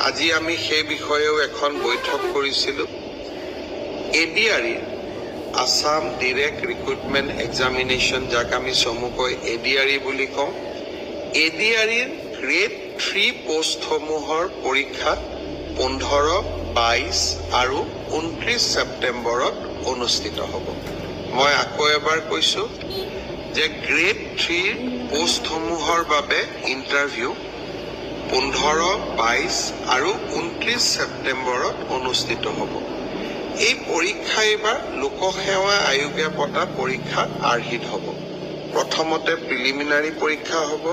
আজি আমি সেই বিষয়েও এখন বৈঠক কৰিছিলো। ADRE Assam direct recruitment examination, যাক আমি চমুকৈ ADRE বুলি কওঁ, ADRE গ্ৰেড 3 পোষ্টসমূহৰ পৰীক্ষা 15, 22 আৰু 29 ছেপ্টেম্বৰত অনুষ্ঠিত হ'ব। মই আকৌ এবাৰ কৈছো যে গ্ৰেড 3 পোষ্টসমূহৰ বাবে ইণ্টাৰভিউ 15, 22 আৰু 29 ছেপ্টেম্বৰত অনুষ্ঠিত হ'ব। এই পৰীক্ষা এইবাৰ লোকসেৱা আয়োগে পতা পৰীক্ষা আৰ্হিত হ'ব। প্ৰথমতে প্ৰিলিমিনাৰী পৰীক্ষা হ'ব,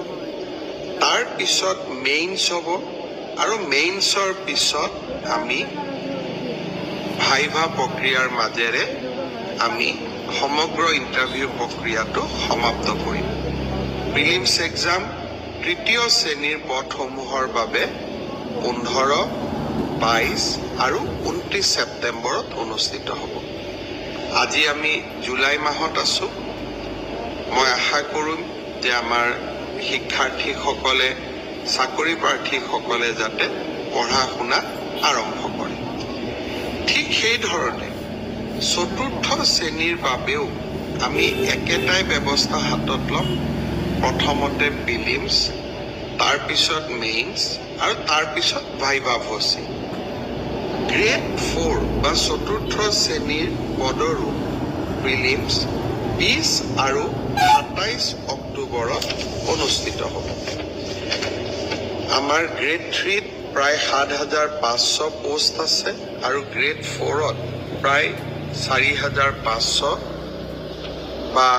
তাৰ পিছত মেইনছ হ'ব, আৰু মেইনছৰ পিছত আমি ভাইভা প্ৰক্ৰিয়াৰ মাজেৰে আমি সমগ্ৰ ইণ্টাৰভিউ প্ৰক্ৰিয়াটো সমাপ্ত কৰিম। প্ৰিলিমছ এক্সাম তৃতীয় শ্ৰেণীৰ পদসমূহৰ বাবে 15, 22 আৰু 29 ছেপ্টেম্বৰত অনুষ্ঠিত হ'ব। আজি আমি জুলাই মাহত আছো। মই আশা কৰিম যে আমাৰ শিক্ষাৰ্থীসকলে, চাকৰি প্ৰাৰ্থীসকলে যাতে পঢ়া শুনা আৰম্ভ কৰে। ঠিক সেই ধৰণে চতুৰ্থ শ্ৰেণীৰ বাবেও আমি একেটাই ব্যৱস্থা হাতত ল'ম। প্ৰথমতে প্ৰিলিমছ, তাৰ পিছত মেইনছ আৰু তাৰ পিছত ভাইভা ভচি। গ্ৰেড 4 বা চতুৰ্থ শ্ৰেণীৰ পদৰো প্ৰিলিমছ 20 আৰু 27 অক্টোবৰত অনুষ্ঠিত হ'ব। আমাৰ গ্ৰেড 3ত প্ৰায় 7,500 পোষ্ট আছে আৰু গ্ৰেড 4ত প্ৰায় 4,500 বা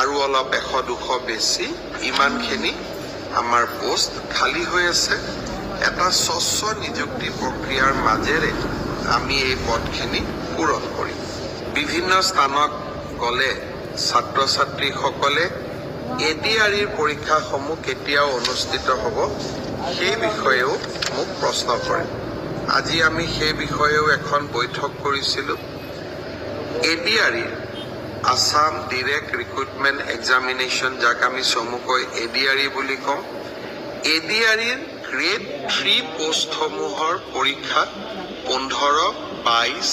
আৰু অলপ 100-200 বেছি, ইমানখিনি আমাৰ পোষ্ট খালী হৈ আছে। এটা স্বচ্ছ নিযুক্তি প্ৰক্ৰিয়াৰ মাজেৰে আমি এই পদখিনি পূৰণ কৰিম। বিভিন্ন স্থানত গ'লে ছাত্ৰ ছাত্ৰীসকলে ADREৰ পৰীক্ষাসমূহ কেতিয়া অনুষ্ঠিত হ'ব সেই বিষয়েও মোক প্ৰশ্ন কৰে। আজি আমি সেই বিষয়েও এখন বৈঠক কৰিছিলো। ADREৰ আসাম ডাইৰেক্ট ৰিক্ৰুটমেণ্ট এক্সামিনেশ্যন, যাক আমি চমুকৈ ADRE বুলি কওঁ, ADREৰ গ্ৰেড 3 পোষ্টসমূহৰ পৰীক্ষা 15, 22